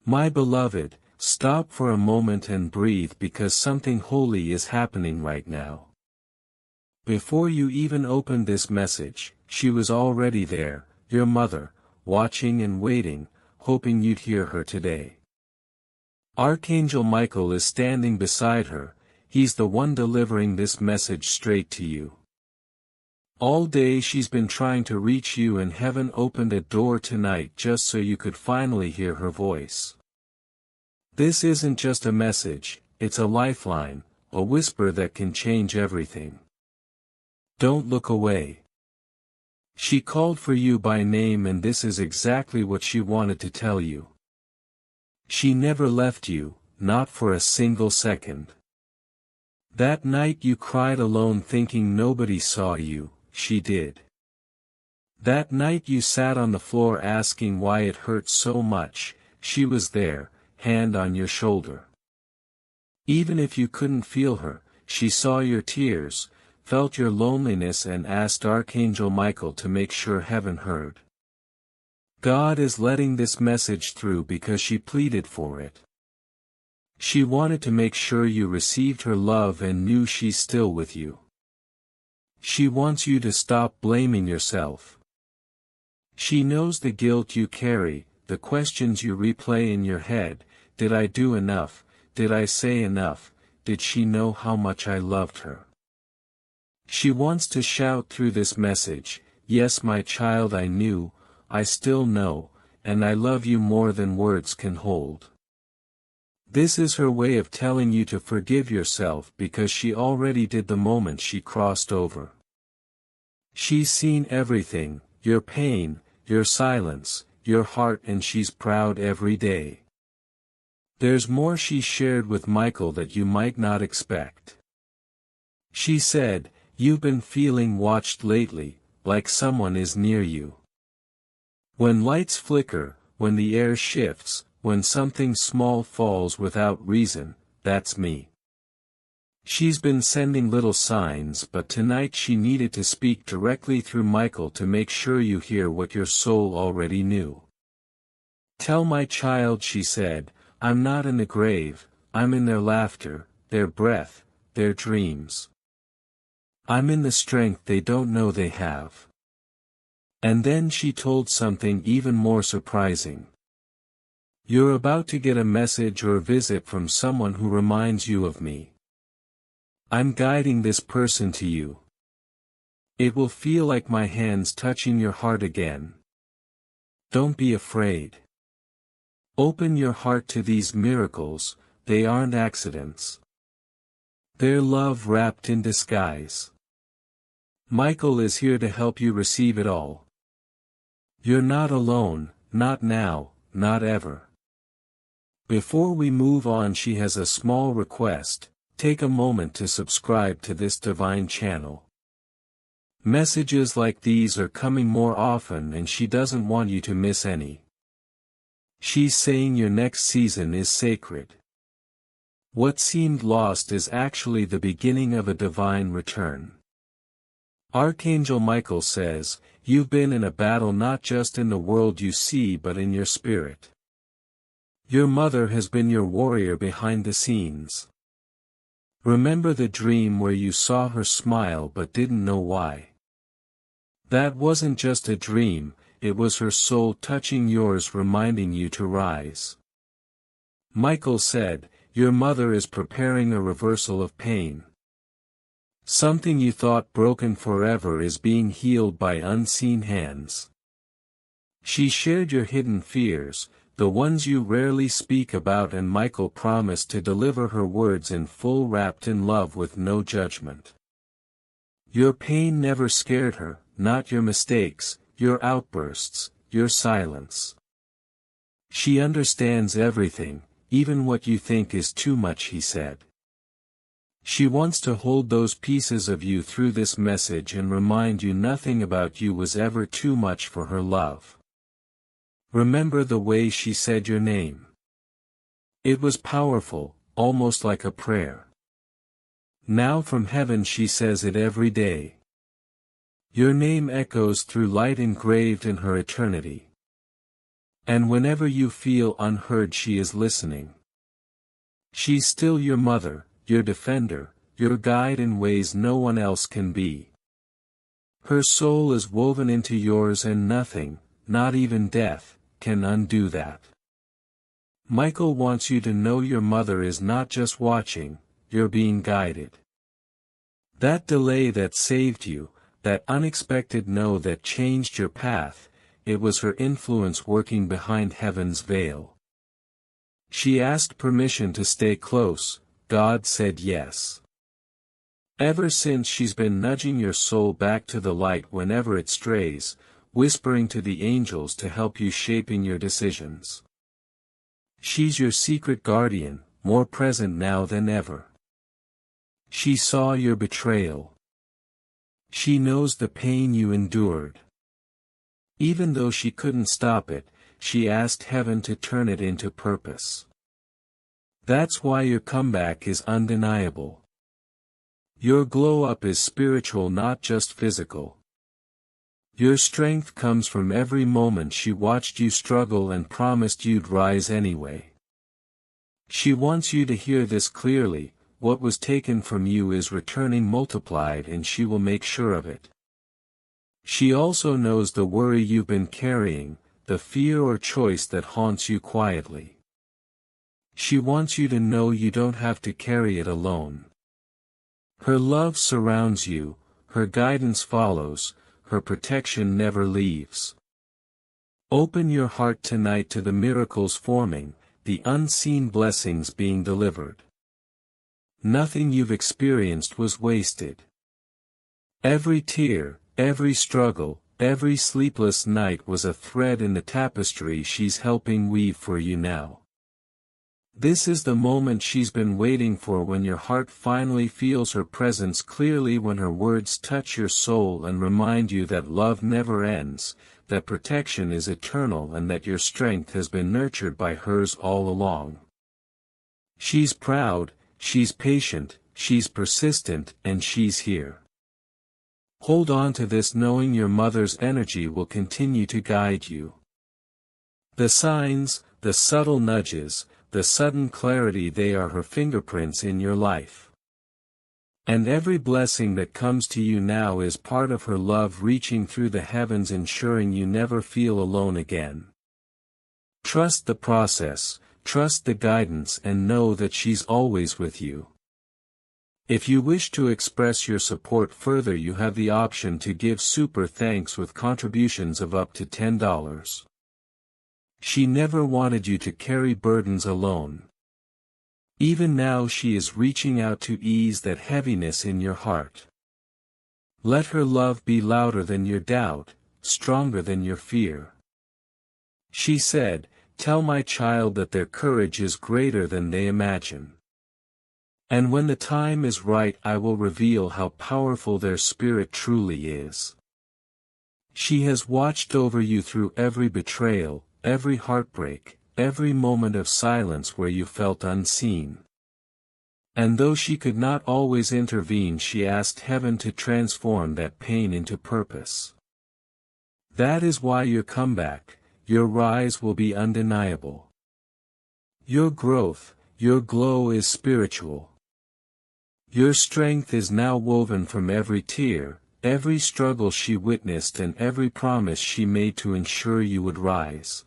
My beloved, stop for a moment and breathe because something holy is happening right now. Before you even opened this message, she was already there, your mother, watching and waiting, hoping you'd hear her today. Archangel Michael is standing beside her, he's the one delivering this message straight to you. All day she's been trying to reach you and heaven opened a door tonight just so you could finally hear her voice. This isn't just a message, it's a lifeline, a whisper that can change everything. Don't look away. She called for you by name and this is exactly what she wanted to tell you. She never left you, not for a single second. That night you cried alone thinking nobody saw you, she did. That night you sat on the floor asking why it hurt so much, she was there, hand on your shoulder. Even if you couldn't feel her, she saw your tears, felt your loneliness and asked Archangel Michael to make sure heaven heard. God is letting this message through because she pleaded for it. She wanted to make sure you received her love and knew she's still with you. She wants you to stop blaming yourself. She knows the guilt you carry, the questions you replay in your head, did I do enough, did I say enough, did she know how much I loved her? She wants to shout through this message, yes my child I knew, I still know, and I love you more than words can hold. This is her way of telling you to forgive yourself because she already did the moment she crossed over. She's seen everything, your pain, your silence, your heart and she's proud every day. There's more she shared with Michael that you might not expect. She said, you've been feeling watched lately, like someone is near you. When lights flicker, when the air shifts, when something small falls without reason, that's me. She's been sending little signs but tonight she needed to speak directly through Michael to make sure you hear what your soul already knew. Tell my child, she said, I'm not in the grave, I'm in their laughter, their breath, their dreams. I'm in the strength they don't know they have. And then she told something even more surprising. You're about to get a message or visit from someone who reminds you of me. I'm guiding this person to you. It will feel like my hands touching your heart again. Don't be afraid. Open your heart to these miracles, they aren't accidents. They're love wrapped in disguise. Michael is here to help you receive it all. You're not alone, not now, not ever. Before we move on, she has a small request. Take a moment to subscribe to this divine channel. Messages like these are coming more often and she doesn't want you to miss any. She's saying your next season is sacred. What seemed lost is actually the beginning of a divine return. Archangel Michael says, you've been in a battle not just in the world you see but in your spirit. Your mother has been your warrior behind the scenes. Remember the dream where you saw her smile but didn't know why? That wasn't just a dream, it was her soul touching yours reminding you to rise. Michael said, your mother is preparing a reversal of pain. Something you thought broken forever is being healed by unseen hands. She shared your hidden fears, the ones you rarely speak about, and Michael promised to deliver her words in full, wrapped in love with no judgment. Your pain never scared her, not your mistakes, your outbursts, your silence. She understands everything, even what you think is too much, he said. She wants to hold those pieces of you through this message and remind you nothing about you was ever too much for her love. Remember the way she said your name. It was powerful, almost like a prayer. Now from heaven she says it every day. Your name echoes through light engraved in her eternity. And whenever you feel unheard, she is listening. She's still your mother, your defender, your guide in ways no one else can be. Her soul is woven into yours, and nothing, not even death, can undo that. Michael wants you to know your mother is not just watching, you're being guided. That delay that saved you, that unexpected no that changed your path, it was her influence working behind heaven's veil. She asked permission to stay close, God said yes. Ever since, she's been nudging your soul back to the light whenever it strays, whispering to the angels to help you shaping your decisions. She's your secret guardian, more present now than ever. She saw your betrayal. She knows the pain you endured. Even though she couldn't stop it, she asked heaven to turn it into purpose. That's why your comeback is undeniable. Your glow-up is spiritual, not just physical. Your strength comes from every moment she watched you struggle and promised you'd rise anyway. She wants you to hear this clearly: what was taken from you is returning multiplied, and she will make sure of it. She also knows the worry you've been carrying, the fear or choice that haunts you quietly. She wants you to know you don't have to carry it alone. Her love surrounds you, her guidance follows, her protection never leaves. Open your heart tonight to the miracles forming, the unseen blessings being delivered. Nothing you've experienced was wasted. Every tear, every struggle, every sleepless night was a thread in the tapestry she's helping weave for you now. This is the moment she's been waiting for, when your heart finally feels her presence clearly, when her words touch your soul and remind you that love never ends, that protection is eternal, and that your strength has been nurtured by hers all along. She's proud, she's patient, she's persistent, and she's here. Hold on to this, knowing your mother's energy will continue to guide you. The signs, the subtle nudges, the sudden clarity, they are her fingerprints in your life. And every blessing that comes to you now is part of her love reaching through the heavens, ensuring you never feel alone again. Trust the process, trust the guidance, and know that she's always with you. If you wish to express your support further, you have the option to give super thanks with contributions of up to $10. She never wanted you to carry burdens alone. Even now she is reaching out to ease that heaviness in your heart. Let her love be louder than your doubt, stronger than your fear. She said, "Tell my child that their courage is greater than they imagine. And when the time is right, I will reveal how powerful their spirit truly is." She has watched over you through every betrayal, every heartbreak, every moment of silence where you felt unseen. And though she could not always intervene, she asked heaven to transform that pain into purpose. That is why your comeback, your rise will be undeniable. Your growth, your glow is spiritual. Your strength is now woven from every tear, every struggle she witnessed, and every promise she made to ensure you would rise.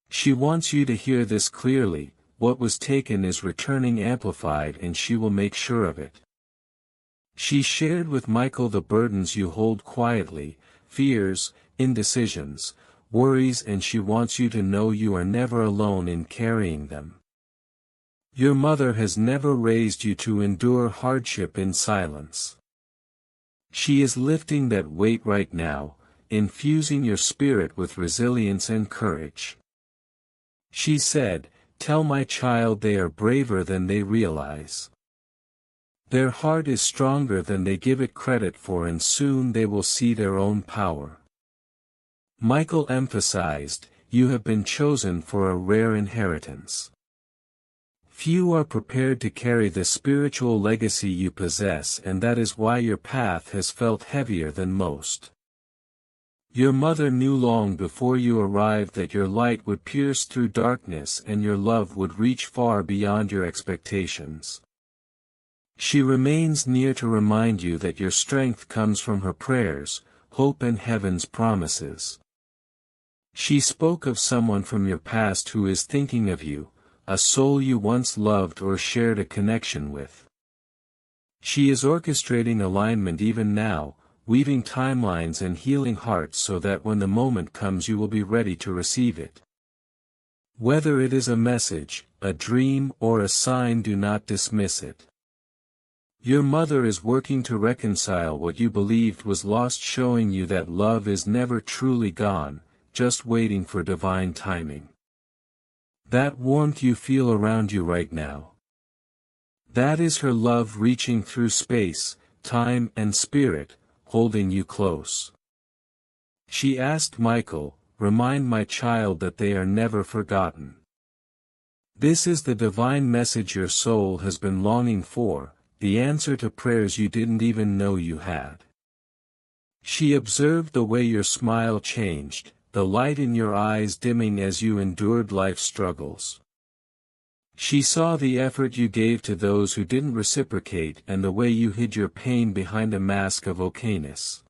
She wants you to hear this clearly: what was taken is returning amplified, and she will make sure of it. She shared with Michael the burdens you hold quietly, fears, indecisions, worries, and she wants you to know you are never alone in carrying them. Your mother has never raised you to endure hardship in silence. She is lifting that weight right now, infusing your spirit with resilience and courage. She said, "Tell my child they are braver than they realize. Their heart is stronger than they give it credit for, and soon they will see their own power." Michael emphasized, "You have been chosen for a rare inheritance. Few are prepared to carry the spiritual legacy you possess, and that is why your path has felt heavier than most. Your mother knew long before you arrived that your light would pierce through darkness and your love would reach far beyond your expectations. She remains near to remind you that your strength comes from her prayers, hope and heaven's promises. She spoke of someone from your past who is thinking of you, a soul you once loved or shared a connection with. She is orchestrating alignment even now, weaving timelines and healing hearts so that when the moment comes you will be ready to receive it. Whether it is a message, a dream or a sign, do not dismiss it. Your mother is working to reconcile what you believed was lost, showing you that love is never truly gone, just waiting for divine timing. That warmth you feel around you right now, that is her love reaching through space, time and spirit, holding you close. She asked Michael, "Remind my child that they are never forgotten." This is the divine message your soul has been longing for, the answer to prayers you didn't even know you had. She observed the way your smile changed, the light in your eyes dimming as you endured life's struggles. She saw the effort you gave to those who didn't reciprocate and the way you hid your pain behind a mask of okayness.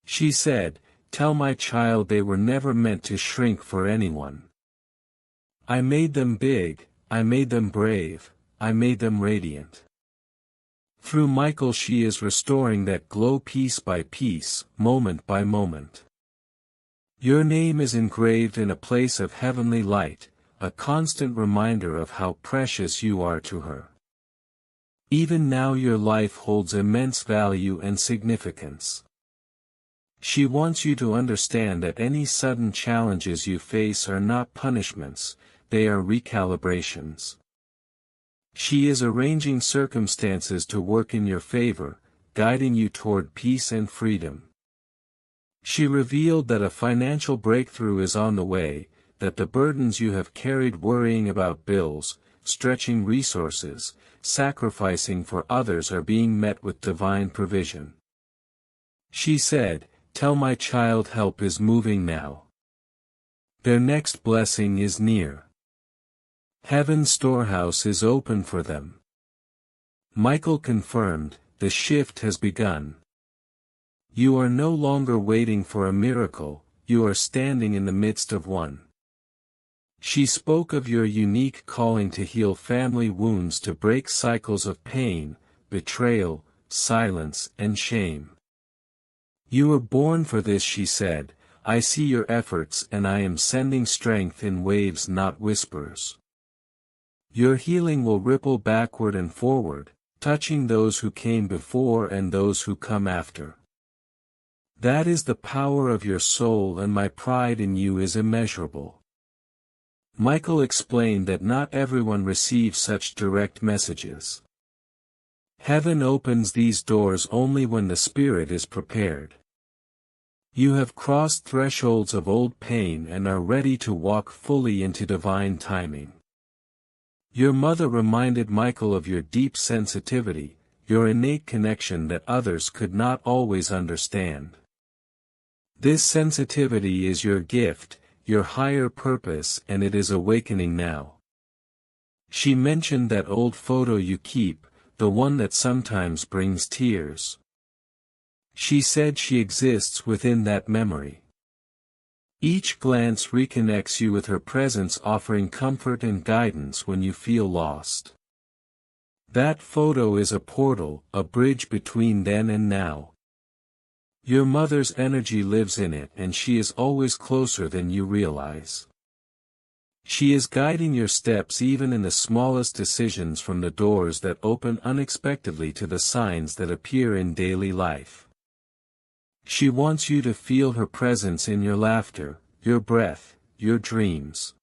She said, "Tell my child they were never meant to shrink for anyone. I made them big, I made them brave, I made them radiant." Through Michael she is restoring that glow piece by piece, moment by moment. Your name is engraved in a place of heavenly light, a constant reminder of how precious you are to her. Even now your life holds immense value and significance. She wants you to understand that any sudden challenges you face are not punishments, they are recalibrations. She is arranging circumstances to work in your favor, guiding you toward peace and freedom. She revealed that a financial breakthrough is on the way, that the burdens you have carried worrying about bills, stretching resources, sacrificing for others are being met with divine provision. She said, "Tell my child help is moving now. Their next blessing is near. Heaven's storehouse is open for them." Michael confirmed, "The shift has begun. You are no longer waiting for a miracle, you are standing in the midst of one." She spoke of your unique calling to heal family wounds, to break cycles of pain, betrayal, silence and shame. "You were born for this," she said. "I see your efforts and I am sending strength in waves, not whispers. Your healing will ripple backward and forward, touching those who came before and those who come after. That is the power of your soul and my pride in you is immeasurable." Michael explained that not everyone receives such direct messages. Heaven opens these doors only when the spirit is prepared. You have crossed thresholds of old pain and are ready to walk fully into divine timing. Your mother reminded Michael of your deep sensitivity, your innate connection that others could not always understand. This sensitivity is your gift, your higher purpose, and it is awakening now. She mentioned that old photo you keep, the one that sometimes brings tears. She said she exists within that memory. Each glance reconnects you with her presence, offering comfort and guidance when you feel lost. That photo is a portal, a bridge between then and now. Your mother's energy lives in it and she is always closer than you realize. She is guiding your steps even in the smallest decisions, from the doors that open unexpectedly to the signs that appear in daily life. She wants you to feel her presence in your laughter, your breath, your dreams.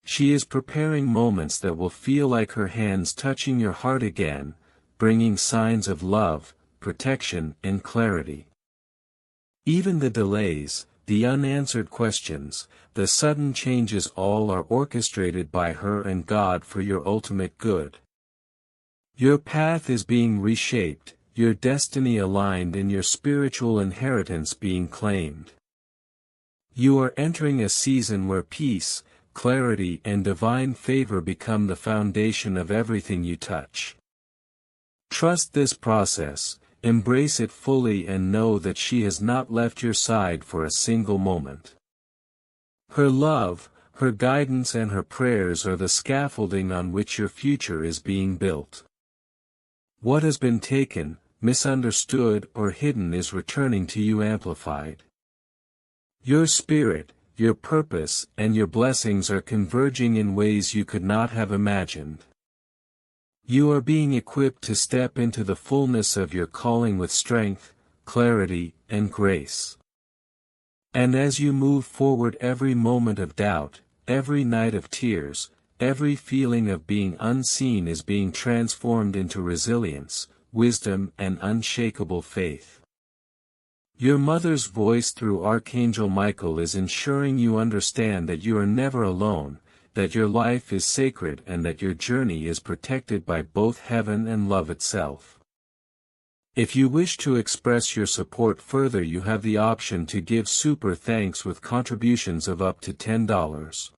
She is preparing moments that will feel like her hands touching your heart again, bringing signs of love, protection, and clarity. Even the delays, the unanswered questions, the sudden changes, all are orchestrated by her and God for your ultimate good. Your path is being reshaped, your destiny aligned and your spiritual inheritance being claimed. You are entering a season where peace, clarity and divine favor become the foundation of everything you touch. Trust this process, embrace it fully and know that she has not left your side for a single moment. Her love, her guidance and her prayers are the scaffolding on which your future is being built. What has been taken, misunderstood or hidden is returning to you amplified. Your spirit, your purpose and your blessings are converging in ways you could not have imagined. You are being equipped to step into the fullness of your calling with strength, clarity, and grace. And as you move forward, every moment of doubt, every night of tears, every feeling of being unseen is being transformed into resilience, wisdom, and unshakable faith. Your mother's voice through Archangel Michael is ensuring you understand that you are never alone, that your life is sacred and that your journey is protected by both heaven and love itself. If you wish to express your support further, you have the option to give super thanks with contributions of up to $10.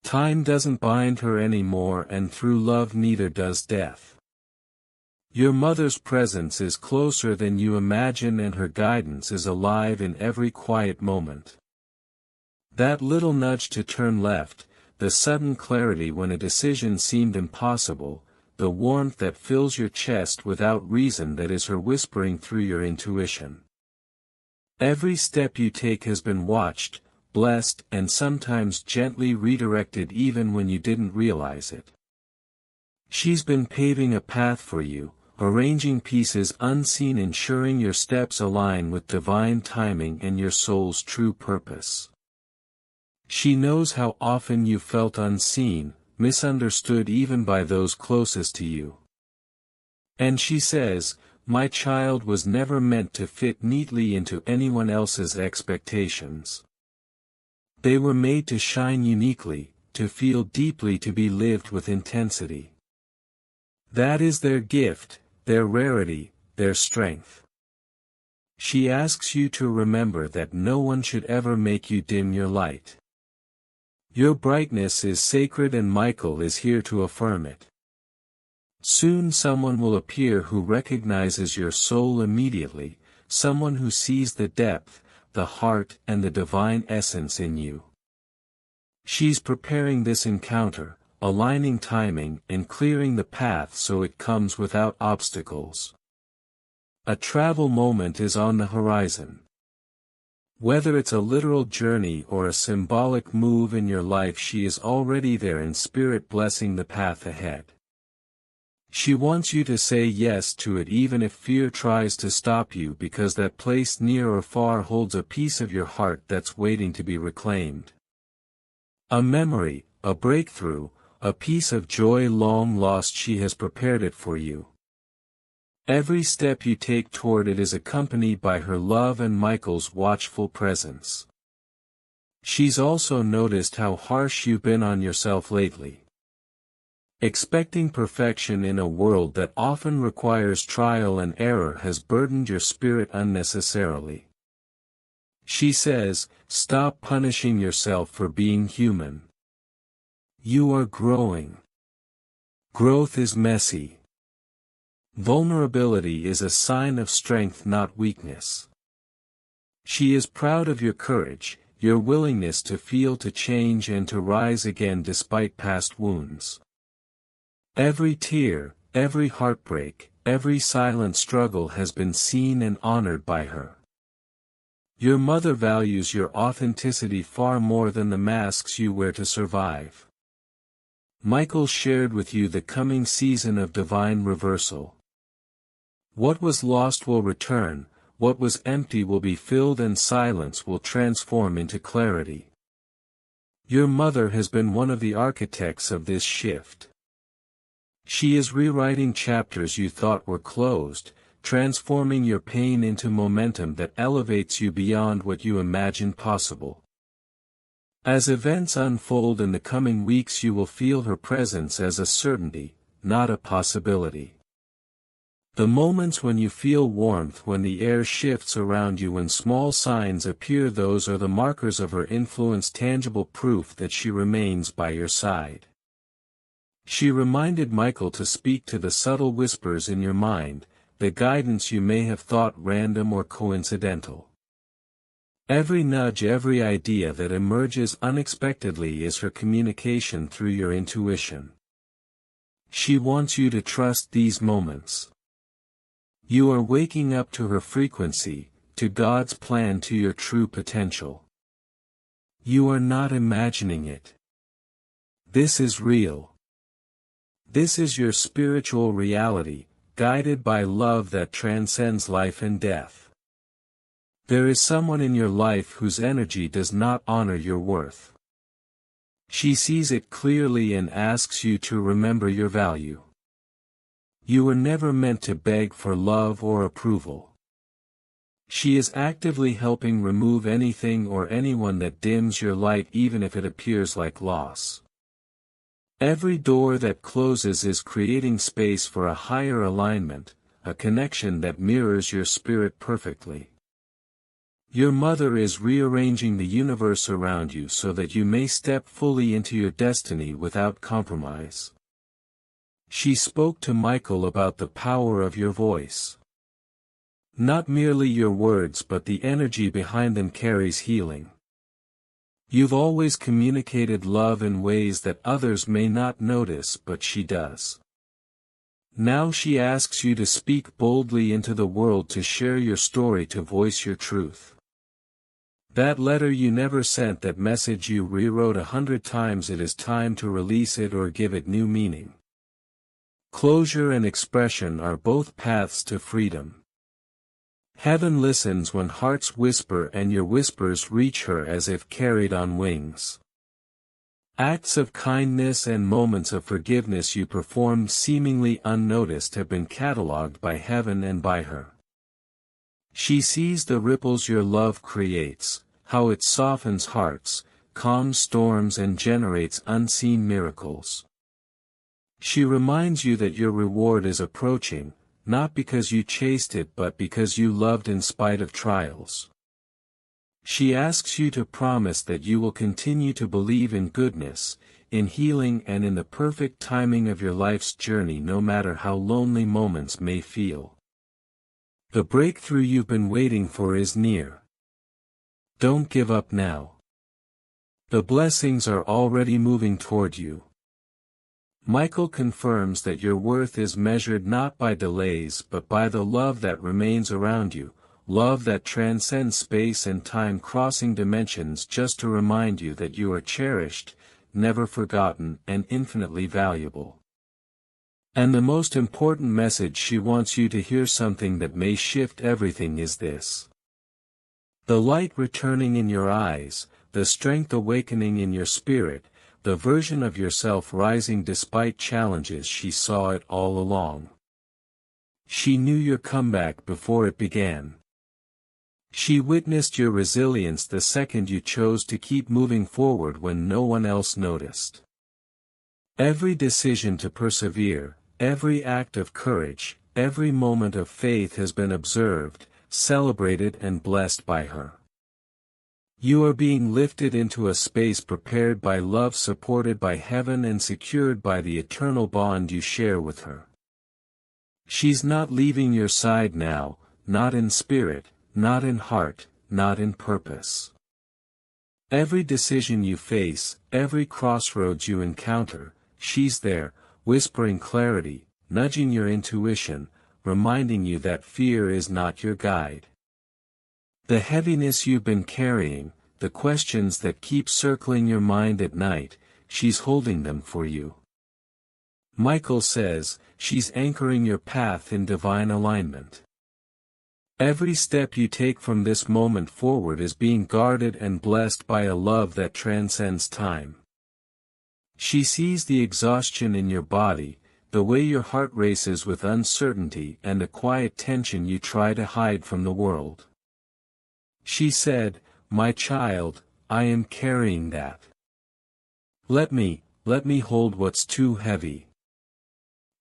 Time doesn't bind her anymore, and through love neither does death. Your mother's presence is closer than you imagine and her guidance is alive in every quiet moment. That little nudge to turn left, the sudden clarity when a decision seemed impossible, the warmth that fills your chest without reason, that is her whispering through your intuition. Every step you take has been watched, blessed, and sometimes gently redirected even when you didn't realize it. She's been paving a path for you, arranging pieces unseen, ensuring your steps align with divine timing and your soul's true purpose. She knows how often you felt unseen, misunderstood even by those closest to you. And she says, "My child was never meant to fit neatly into anyone else's expectations. They were made to shine uniquely, to feel deeply, to be lived with intensity. That is their gift, their rarity, their strength." She asks you to remember that no one should ever make you dim your light. Your brightness is sacred and Michael is here to affirm it. Soon someone will appear who recognizes your soul immediately, someone who sees the depth, the heart and the divine essence in you. She's preparing this encounter, aligning timing and clearing the path so it comes without obstacles. A travel moment is on the horizon. Whether it's a literal journey or a symbolic move in your life, she is already there in spirit, blessing the path ahead. She wants you to say yes to it even if fear tries to stop you, because that place near or far holds a piece of your heart that's waiting to be reclaimed. A memory, a breakthrough, a piece of joy long lost. She has prepared it for you. Every step you take toward it is accompanied by her love and Michael's watchful presence. She's also noticed how harsh you've been on yourself lately. Expecting perfection in a world that often requires trial and error has burdened your spirit unnecessarily. She says, "Stop punishing yourself for being human. You are growing. Growth is messy. Vulnerability is a sign of strength, not weakness." She is proud of your courage, your willingness to feel, to change and to rise again despite past wounds. Every tear, every heartbreak, every silent struggle has been seen and honored by her. Your mother values your authenticity far more than the masks you wear to survive. Michael shared with you the coming season of divine reversal. What was lost will return, what was empty will be filled, and silence will transform into clarity. Your mother has been one of the architects of this shift. She is rewriting chapters you thought were closed, transforming your pain into momentum that elevates you beyond what you imagined possible. As events unfold in the coming weeks, you will feel her presence as a certainty, not a possibility. The moments when you feel warmth, when the air shifts around you, when small signs appear, those are the markers of her influence, tangible proof that she remains by your side. She reminded Michael to speak to the subtle whispers in your mind, the guidance you may have thought random or coincidental. Every nudge, every idea that emerges unexpectedly is her communication through your intuition. She wants you to trust these moments. You are waking up to her frequency, to God's plan, to your true potential. You are not imagining it. This is real. This is your spiritual reality, guided by love that transcends life and death. There is someone in your life whose energy does not honor your worth. She sees it clearly and asks you to remember your value. You were never meant to beg for love or approval. She is actively helping remove anything or anyone that dims your light, even if it appears like loss. Every door that closes is creating space for a higher alignment, a connection that mirrors your spirit perfectly. Your mother is rearranging the universe around you so that you may step fully into your destiny without compromise. She spoke to Michael about the power of your voice. Not merely your words, but the energy behind them carries healing. You've always communicated love in ways that others may not notice, but she does. Now she asks you to speak boldly into the world, to share your story, to voice your truth. That letter you never sent, that message you rewrote 100 times, it is time to release it or give it new meaning. Closure and expression are both paths to freedom. Heaven listens when hearts whisper, and your whispers reach her as if carried on wings. Acts of kindness and moments of forgiveness you performed seemingly unnoticed have been catalogued by heaven and by her. She sees the ripples your love creates, how it softens hearts, calms storms, and generates unseen miracles. She reminds you that your reward is approaching, not because you chased it but because you loved in spite of trials. She asks you to promise that you will continue to believe in goodness, in healing, and in the perfect timing of your life's journey, no matter how lonely moments may feel. The breakthrough you've been waiting for is near. Don't give up now. The blessings are already moving toward you. Michael confirms that your worth is measured not by delays but by the love that remains around you, love that transcends space and time, crossing dimensions, just to remind you that you are cherished, never forgotten, and infinitely valuable. And the most important message she wants you to hear, something that may shift everything, is this. The light returning in your eyes, the strength awakening in your spirit, the version of yourself rising despite challenges, she saw it all along. She knew your comeback before it began. She witnessed your resilience the second you chose to keep moving forward when no one else noticed. Every decision to persevere, every act of courage, every moment of faith has been observed, celebrated, and blessed by her. You are being lifted into a space prepared by love, supported by heaven, and secured by the eternal bond you share with her. She's not leaving your side now, not in spirit, not in heart, not in purpose. Every decision you face, every crossroads you encounter, she's there, whispering clarity, nudging your intuition, reminding you that fear is not your guide. The heaviness you've been carrying, the questions that keep circling your mind at night, she's holding them for you. Michael says, she's anchoring your path in divine alignment. Every step you take from this moment forward is being guarded and blessed by a love that transcends time. She sees the exhaustion in your body, the way your heart races with uncertainty, and the quiet tension you try to hide from the world. She said, "My child, I am carrying that. Let me hold what's too heavy."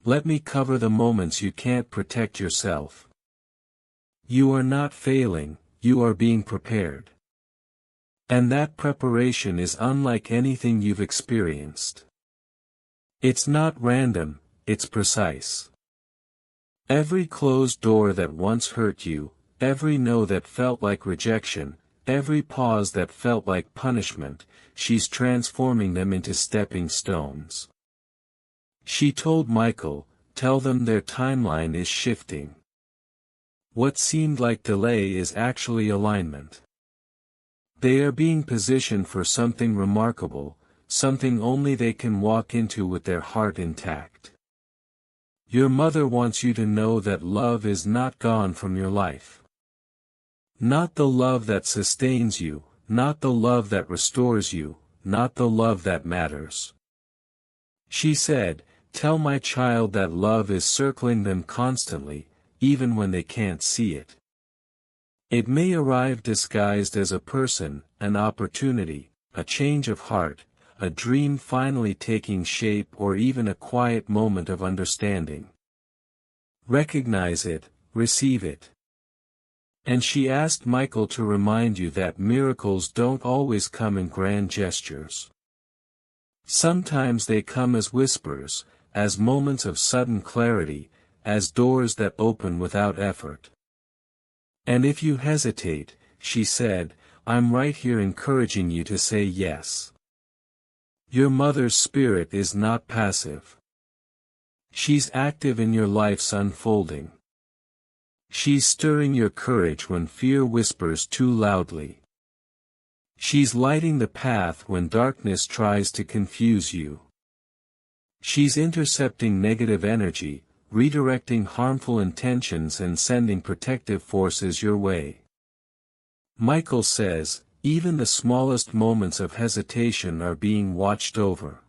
Let me cover the moments you can't protect yourself. You are not failing, you are being prepared. And that preparation is unlike anything you've experienced. It's not random, it's precise. Every closed door that once hurt you, every no that felt like rejection, every pause that felt like punishment, she's transforming them into stepping stones. She told Michael, tell them their timeline is shifting. What seemed like delay is actually alignment. They are being positioned for something remarkable, something only they can walk into with their heart intact. Your mother wants you to know that love is not gone from your life. Not the love that sustains you, not the love that restores you, not the love that matters. She said, tell my child that love is circling them constantly, even when they can't see it. It may arrive disguised as a person, an opportunity, a change of heart, a dream finally taking shape, or even a quiet moment of understanding. Recognize it, receive it. And she asked Michael to remind you that miracles don't always come in grand gestures. Sometimes they come as whispers, as moments of sudden clarity, as doors that open without effort. And if you hesitate, she said, I'm right here encouraging you to say yes. Your mother's spirit is not passive. She's active in your life's unfolding. She's stirring your courage when fear whispers too loudly. She's lighting the path when darkness tries to confuse you. She's intercepting negative energy, redirecting harmful intentions and sending protective forces your way. Michael says, even the smallest moments of hesitation are being watched over.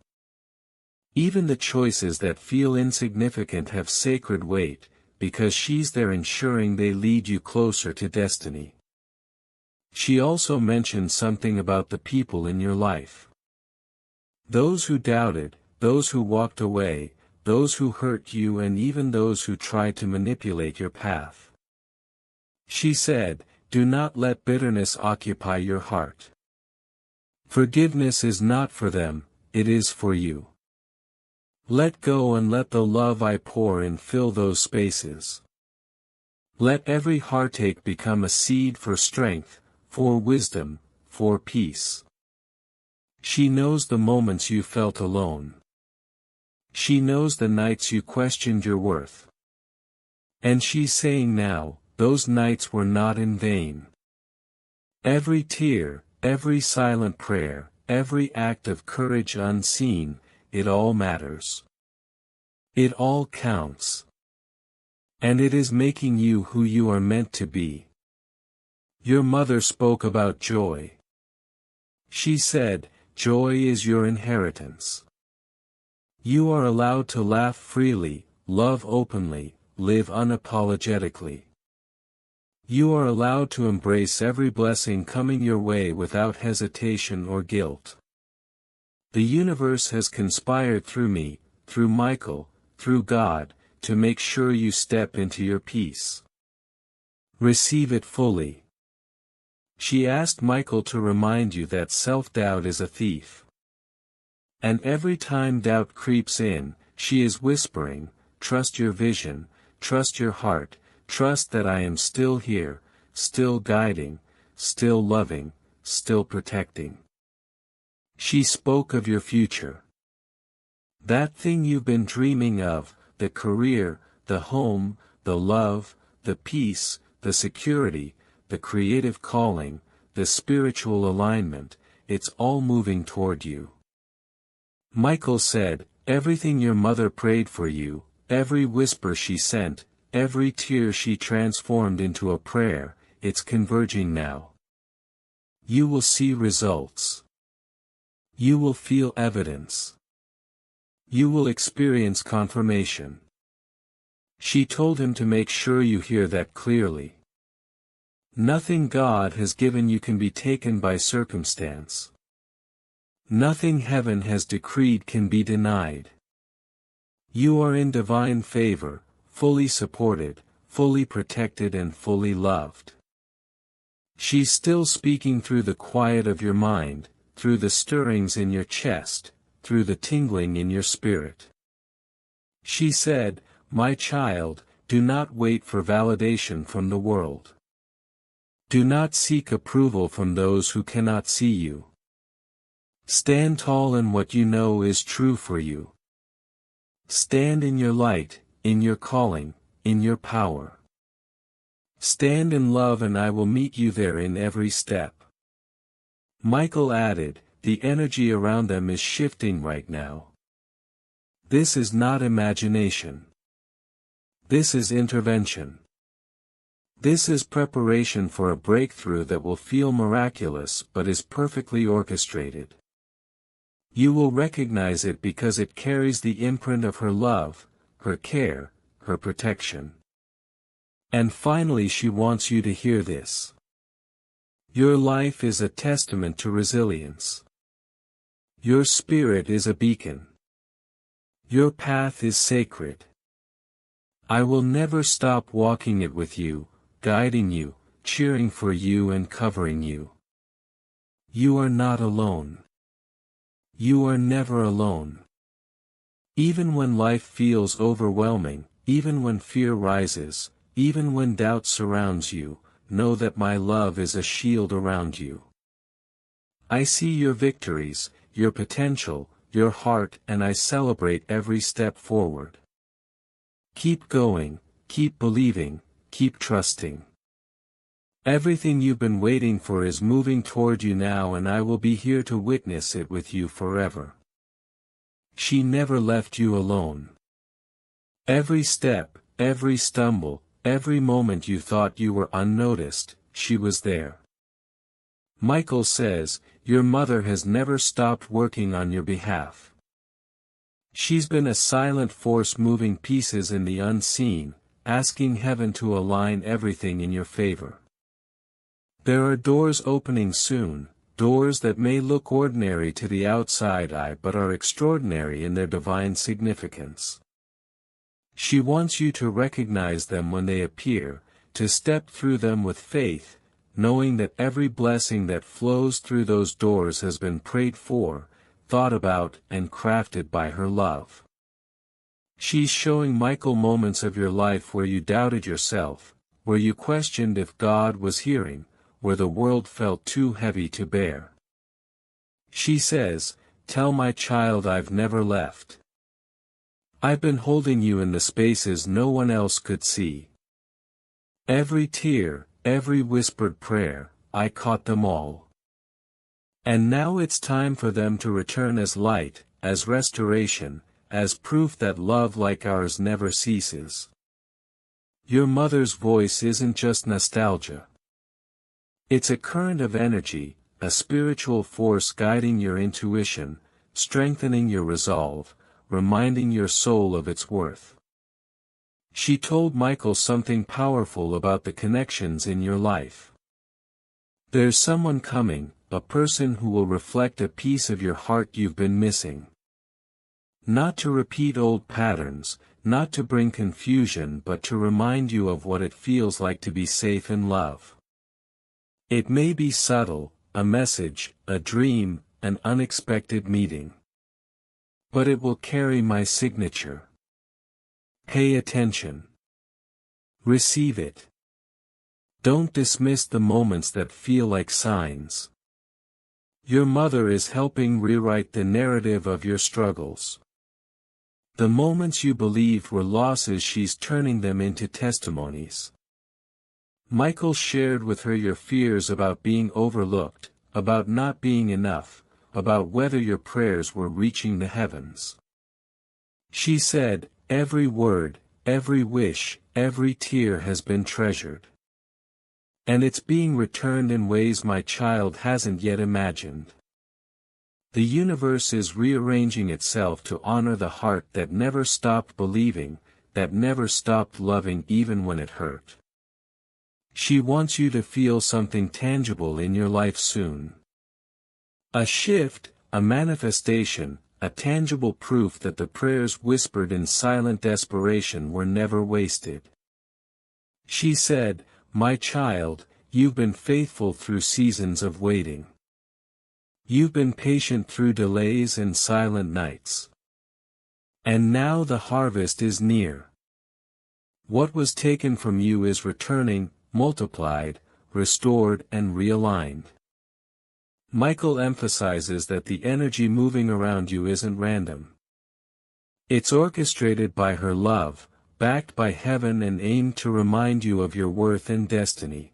Even the choices that feel insignificant have sacred weight, because she's there ensuring they lead you closer to destiny. She also mentioned something about the people in your life. Those who doubted, those who walked away, those who hurt you, and even those who tried to manipulate your path. She said, do not let bitterness occupy your heart. Forgiveness is not for them, it is for you. Let go and let the love I pour in fill those spaces. Let every heartache become a seed for strength, for wisdom, for peace. She knows the moments you felt alone. She knows the nights you questioned your worth. And she's saying now, those nights were not in vain. Every tear, every silent prayer, every act of courage unseen, it all matters. It all counts. And it is making you who you are meant to be. Your mother spoke about joy. She said, joy is your inheritance. You are allowed to laugh freely, love openly, live unapologetically. You are allowed to embrace every blessing coming your way without hesitation or guilt. The universe has conspired through me, through Michael, through God, to make sure you step into your peace. Receive it fully. She asked Michael to remind you that self-doubt is a thief. And every time doubt creeps in, she is whispering, trust your vision, trust your heart, trust that I am still here, still guiding, still loving, still protecting. She spoke of your future. That thing you've been dreaming of, the career, the home, the love, the peace, the security, the creative calling, the spiritual alignment, it's all moving toward you. Michael said, everything your mother prayed for you, every whisper she sent, every tear she transformed into a prayer, it's converging now. You will see results. You will feel evidence. You will experience confirmation. She told him to make sure you hear that clearly. Nothing God has given you can be taken by circumstance. Nothing heaven has decreed can be denied. You are in divine favor, fully supported, fully protected and fully loved. She's still speaking through the quiet of your mind, through the stirrings in your chest, through the tingling in your spirit. She said, "My child, do not wait for validation from the world. Do not seek approval from those who cannot see you. Stand tall in what you know is true for you. Stand in your light, in your calling, in your power. Stand in love and I will meet you there in every step." Michael added, "The energy around them is shifting right now. This is not imagination. This is intervention. This is preparation for a breakthrough that will feel miraculous but is perfectly orchestrated. You will recognize it because it carries the imprint of her love, her care, her protection." And finally she wants you to hear this. Your life is a testament to resilience. Your spirit is a beacon. Your path is sacred. I will never stop walking it with you, guiding you, cheering for you and covering you. You are not alone. You are never alone. Even when life feels overwhelming, even when fear rises, even when doubt surrounds you, know that my love is a shield around you. I see your victories, your potential, your heart, and I celebrate every step forward. Keep going, keep believing, keep trusting. Everything you've been waiting for is moving toward you now and I will be here to witness it with you forever. She never left you alone. Every step, every stumble, every moment you thought you were unnoticed, she was there. Michael says, your mother has never stopped working on your behalf. She's been a silent force moving pieces in the unseen, asking heaven to align everything in your favor. There are doors opening soon, doors that may look ordinary to the outside eye but are extraordinary in their divine significance. She wants you to recognize them when they appear, to step through them with faith, knowing that every blessing that flows through those doors has been prayed for, thought about, and crafted by her love. She's showing Michael moments of your life where you doubted yourself, where you questioned if God was hearing, where the world felt too heavy to bear. She says, "Tell my child I've never left. I've been holding you in the spaces no one else could see. Every tear, every whispered prayer, I caught them all. And now it's time for them to return as light, as restoration, as proof that love like ours never ceases." Your mother's voice isn't just nostalgia. It's a current of energy, a spiritual force guiding your intuition, strengthening your resolve, reminding your soul of its worth. She told Michael something powerful about the connections in your life. There's someone coming, a person who will reflect a piece of your heart you've been missing. Not to repeat old patterns, not to bring confusion but to remind you of what it feels like to be safe in love. It may be subtle, a message, a dream, an unexpected meeting. But it will carry my signature. Pay attention. Receive it. Don't dismiss the moments that feel like signs. Your mother is helping rewrite the narrative of your struggles. The moments you believed were losses, she's turning them into testimonies. Michael shared with her your fears about being overlooked, about not being enough, about whether your prayers were reaching the heavens. She said, every word, every wish, every tear has been treasured. And it's being returned in ways my child hasn't yet imagined. The universe is rearranging itself to honor the heart that never stopped believing, that never stopped loving even when it hurt. She wants you to feel something tangible in your life soon. A shift, a manifestation, a tangible proof that the prayers whispered in silent desperation were never wasted. She said, "My child, you've been faithful through seasons of waiting. You've been patient through delays and silent nights. And now the harvest is near. What was taken from you is returning, multiplied, restored and realigned." Michael emphasizes that the energy moving around you isn't random. It's orchestrated by her love, backed by heaven and aimed to remind you of your worth and destiny.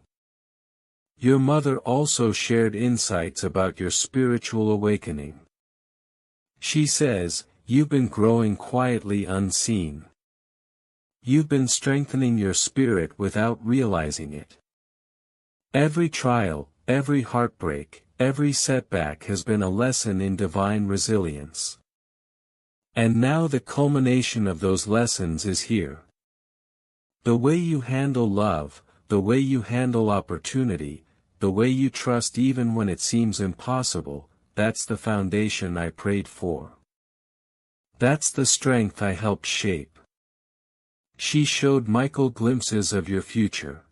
Your mother also shared insights about your spiritual awakening. She says, "You've been growing quietly unseen. You've been strengthening your spirit without realizing it. Every trial, every heartbreak, every setback has been a lesson in divine resilience. And now the culmination of those lessons is here. The way you handle love, the way you handle opportunity, the way you trust even when it seems impossible, that's the foundation I prayed for. That's the strength I helped shape." She showed Michael glimpses of your future.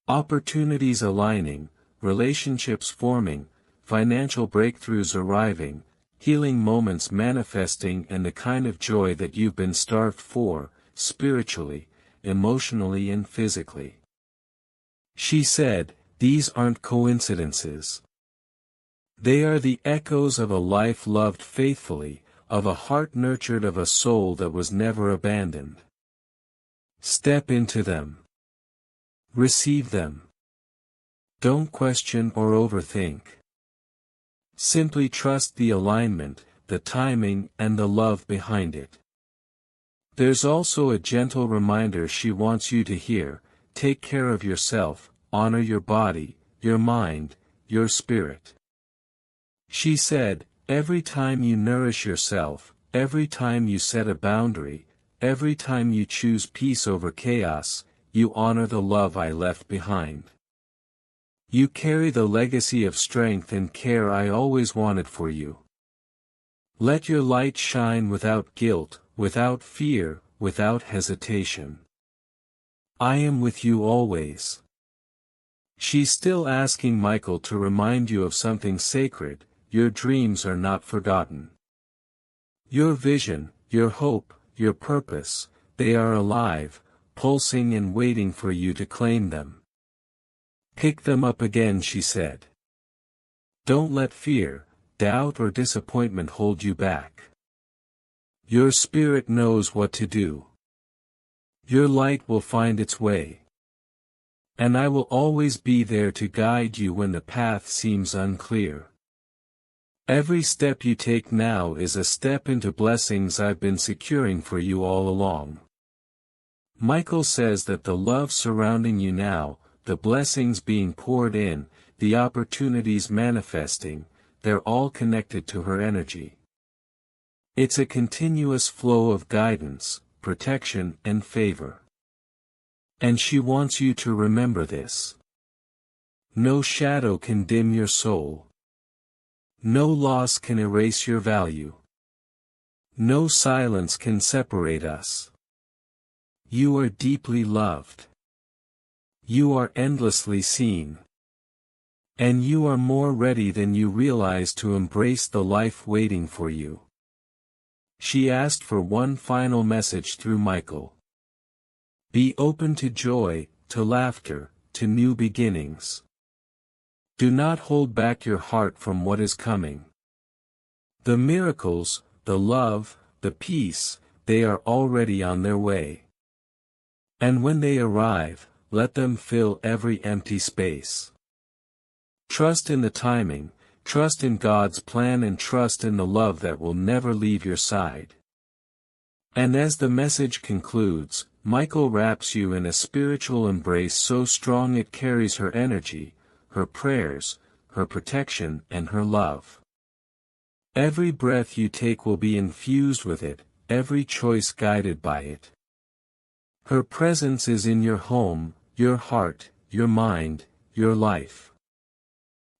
Opportunities aligning, relationships forming, financial breakthroughs arriving, healing moments manifesting and the kind of joy that you've been starved for, spiritually, emotionally and physically. She said, "These aren't coincidences. They are the echoes of a life loved faithfully, of a heart nurtured, of a soul that was never abandoned. Step into them. Receive them. Don't question or overthink. Simply trust the alignment, the timing and the love behind it." There's also a gentle reminder she wants you to hear: take care of yourself, honor your body, your mind, your spirit. She said, "Every time you nourish yourself, every time you set a boundary, every time you choose peace over chaos, you honor the love I left behind. You carry the legacy of strength and care I always wanted for you. Let your light shine without guilt, without fear, without hesitation. I am with you always." She's still asking Michael to remind you of something sacred: your dreams are not forgotten. Your vision, your hope, your purpose, they are alive, pulsing and waiting for you to claim them. Pick them up again, she said. Don't let fear, doubt or disappointment hold you back. Your spirit knows what to do. Your light will find its way. And I will always be there to guide you when the path seems unclear. Every step you take now is a step into blessings I've been securing for you all along. Michael says that the love surrounding you now, the blessings being poured in, the opportunities manifesting, they're all connected to her energy. It's a continuous flow of guidance, protection and favor. And she wants you to remember this. No shadow can dim your soul. No loss can erase your value. No silence can separate us. You are deeply loved. You are endlessly seen. And you are more ready than you realize to embrace the life waiting for you. She asked for one final message through Michael. Be open to joy, to laughter, to new beginnings. Do not hold back your heart from what is coming. The miracles, the love, the peace, they are already on their way. And when they arrive, let them fill every empty space. Trust in the timing, trust in God's plan and trust in the love that will never leave your side. And as the message concludes, Michael wraps you in a spiritual embrace so strong it carries her energy, her prayers, her protection and her love. Every breath you take will be infused with it, every choice guided by it. Her presence is in your home, your heart, your mind, your life.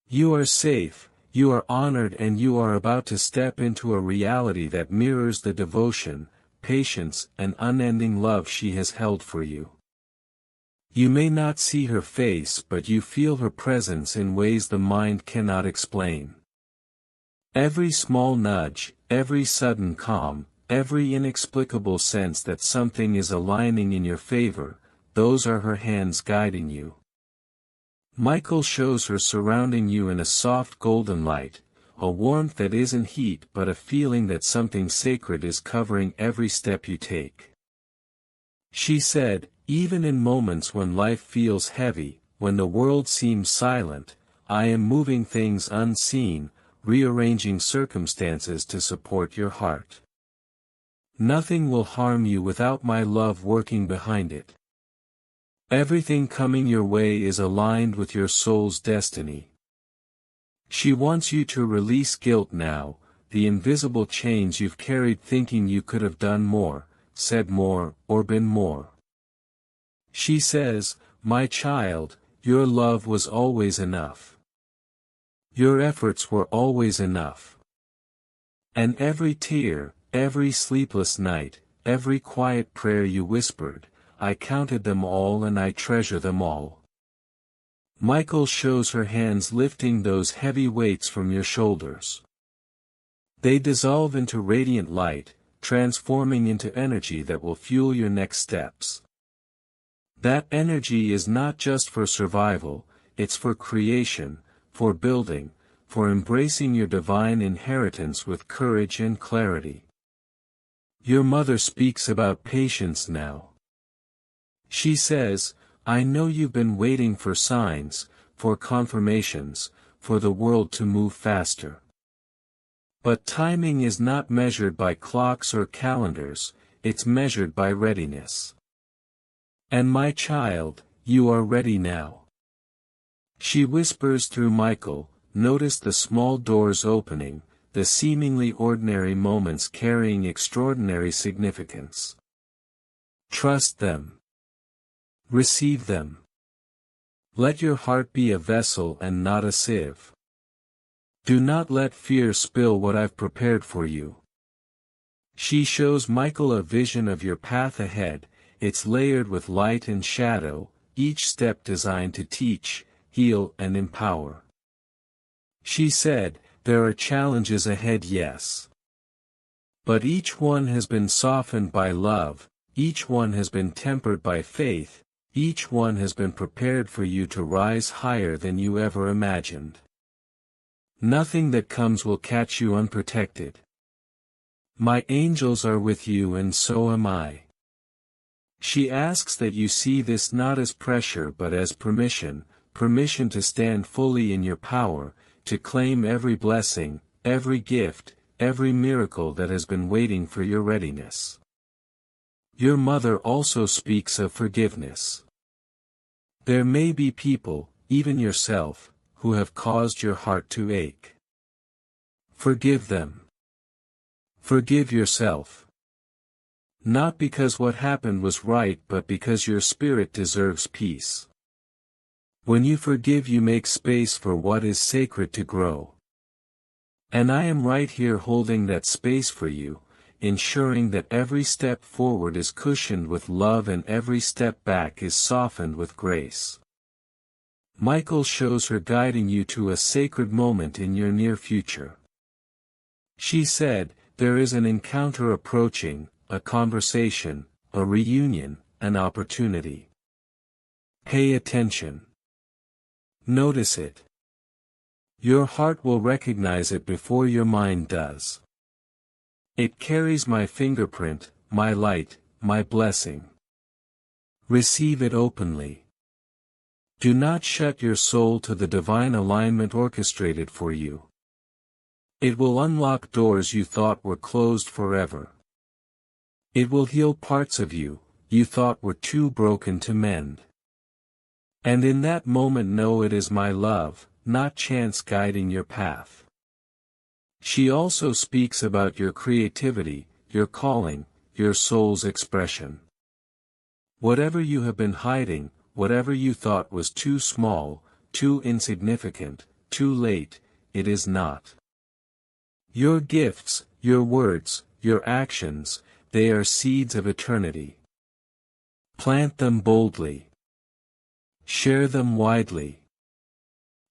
You are safe, You are honored and you are about to step into a reality that mirrors the devotion, patience, and unending love she has held for you. You may not see her face, but you feel her presence in ways the mind cannot explain. Every small nudge, every sudden calm, every inexplicable sense that something is aligning in your favor, those are her hands guiding you. Michael shows her surrounding you in a soft golden light, a warmth that isn't heat but a feeling that something sacred is covering every step you take. She said, even in moments when life feels heavy, when the world seems silent, I am moving things unseen, rearranging circumstances to support your heart. Nothing will harm you without my love working behind it. Everything coming your way is aligned with your soul's destiny. She wants you to release guilt now, the invisible chains you've carried thinking you could have done more, said more, or been more. She says, my child, your love was always enough. Your efforts were always enough. And every tear, every sleepless night, every quiet prayer you whispered, I counted them all and I treasure them all. Michael shows her hands lifting those heavy weights from your shoulders. They dissolve into radiant light, transforming into energy that will fuel your next steps. That energy is not just for survival, it's for creation, for building, for embracing your divine inheritance with courage and clarity. Your mother speaks about patience now. She says, I know you've been waiting for signs, for confirmations, for the world to move faster. But timing is not measured by clocks or calendars, it's measured by readiness. And my child, you are ready now. She whispers through Michael, notice the small doors opening, the seemingly ordinary moments carrying extraordinary significance. Trust them. Receive them. Let your heart be a vessel and not a sieve. Do not let fear spill what I've prepared for you. She shows Michael a vision of your path ahead, it's layered with light and shadow, each step designed to teach, heal and empower. She said, there are challenges ahead, yes. But each one has been softened by love, each one has been tempered by faith, each one has been prepared for you to rise higher than you ever imagined. Nothing that comes will catch you unprotected. My angels are with you and so am I. She asks that you see this not as pressure but as permission, permission to stand fully in your power, to claim every blessing, every gift, every miracle that has been waiting for your readiness. Your mother also speaks of forgiveness. There may be people, even yourself, who have caused your heart to ache. Forgive them. Forgive yourself. Not because what happened was right but because your spirit deserves peace. When you forgive you make space for what is sacred to grow. And I am right here holding that space for you, ensuring that every step forward is cushioned with love and every step back is softened with grace. Michael shows her guiding you to a sacred moment in your near future. She said, there is an encounter approaching, a conversation, a reunion, an opportunity. Pay attention. Notice it. Your heart will recognize it before your mind does. It carries my fingerprint, my light, my blessing. Receive it openly. Do not shut your soul to the divine alignment orchestrated for you. It will unlock doors you thought were closed forever. It will heal parts of you thought were too broken to mend. And in that moment know it is my love, not chance guiding your path. She also speaks about your creativity, your calling, your soul's expression. Whatever you have been hiding, whatever you thought was too small, too insignificant, too late, it is not. Your gifts, your words, your actions, they are seeds of eternity. Plant them boldly. Share them widely.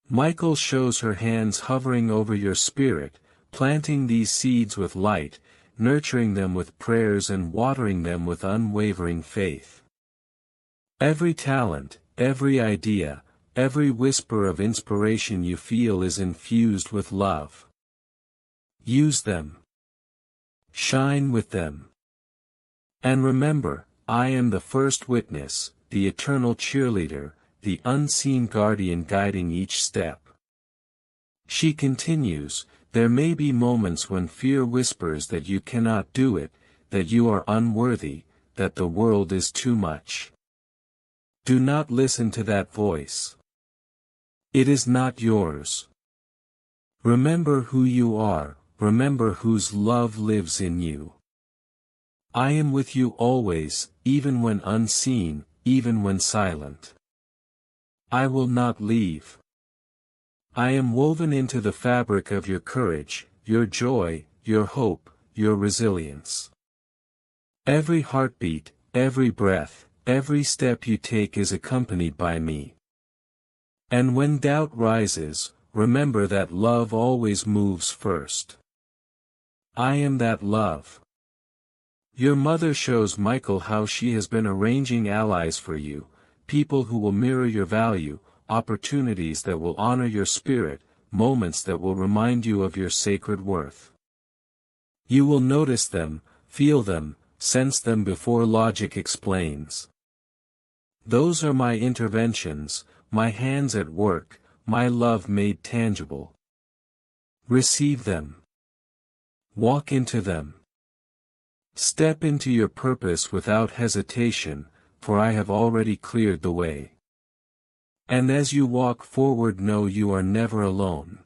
Michael shows her hands hovering over your spirit, planting these seeds with light, nurturing them with prayers and watering them with unwavering faith. Every talent, every idea, every whisper of inspiration you feel is infused with love. Use them. Shine with them. And remember, I am the first witness, the eternal cheerleader, the unseen guardian guiding each step. She continues, there may be moments when fear whispers that you cannot do it, that you are unworthy, that the world is too much. Do not listen to that voice. It is not yours. Remember who you are, remember whose love lives in you. I am with you always, even when unseen, even when silent. I will not leave. I am woven into the fabric of your courage, your joy, your hope, your resilience. Every heartbeat, every breath, every step you take is accompanied by me. And when doubt rises, remember that love always moves first. I am that love. Your mother shows Michael how she has been arranging allies for you, people who will mirror your value, opportunities that will honor your spirit, moments that will remind you of your sacred worth. You will notice them, feel them, sense them before logic explains. Those are my interventions, my hands at work, my love made tangible. Receive them. Walk into them. Step into your purpose without hesitation, for I have already cleared the way. And as you walk forward, know you are never alone.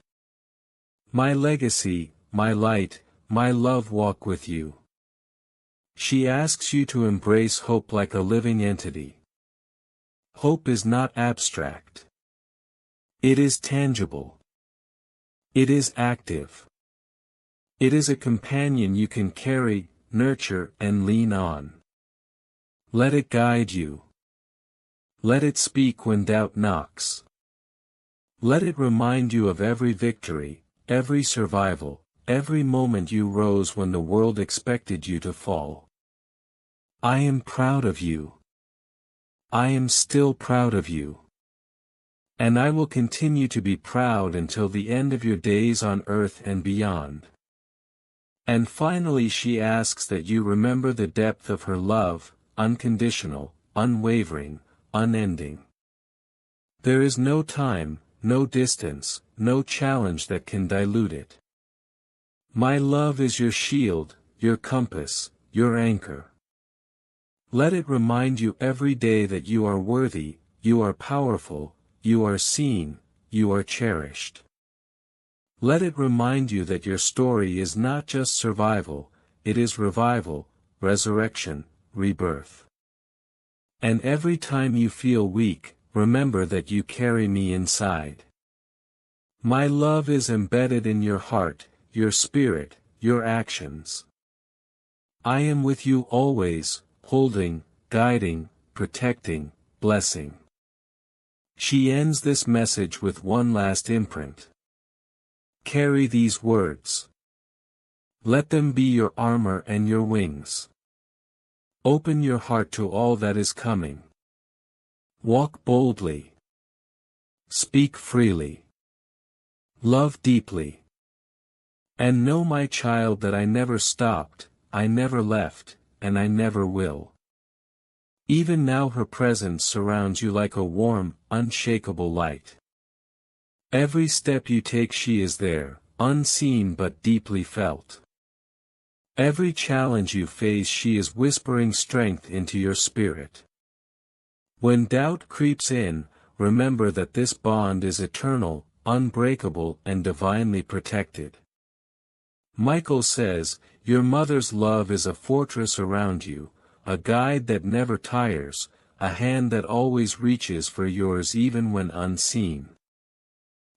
My legacy, my light, my love walk with you. She asks you to embrace hope like a living entity. Hope is not abstract. It is tangible. It is active. It is a companion you can carry, nurture, and lean on. Let it guide you. Let it speak when doubt knocks. Let it remind you of every victory, every survival, every moment you rose when the world expected you to fall. I am proud of you. I am still proud of you. And I will continue to be proud until the end of your days on earth and beyond. And finally she asks that you remember the depth of her love, unconditional, unwavering, unending. There is no time, no distance, no challenge that can dilute it. My love is your shield, your compass, your anchor. Let it remind you every day that you are worthy, you are powerful, you are seen, you are cherished. Let it remind you that your story is not just survival, it is revival, resurrection, rebirth. And every time you feel weak, remember that you carry me inside. My love is embedded in your heart, your spirit, your actions. I am with you always, holding, guiding, protecting, blessing. She ends this message with one last imprint. Carry these words. Let them be your armor and your wings. Open your heart to all that is coming. Walk boldly. Speak freely. Love deeply. And know, my child, that I never stopped, I never left, and I never will. Even now her presence surrounds you like a warm, unshakable light. Every step you take she is there, unseen but deeply felt. Every challenge you face she is whispering strength into your spirit. When doubt creeps in, remember that this bond is eternal, unbreakable, and divinely protected. Michael says, your mother's love is a fortress around you, a guide that never tires, a hand that always reaches for yours even when unseen.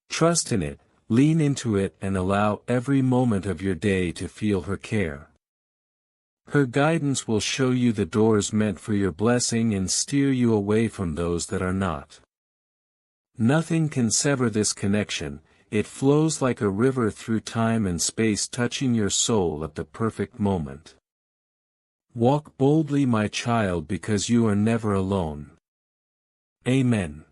Trust in it, Lean into it and allow every moment of your day to feel her care. Her guidance will show you the doors meant for your blessing and steer you away from those that are not. Nothing can sever this connection, it flows like a river through time and space, touching your soul at the perfect moment. Walk boldly, my child, because you are never alone. Amen.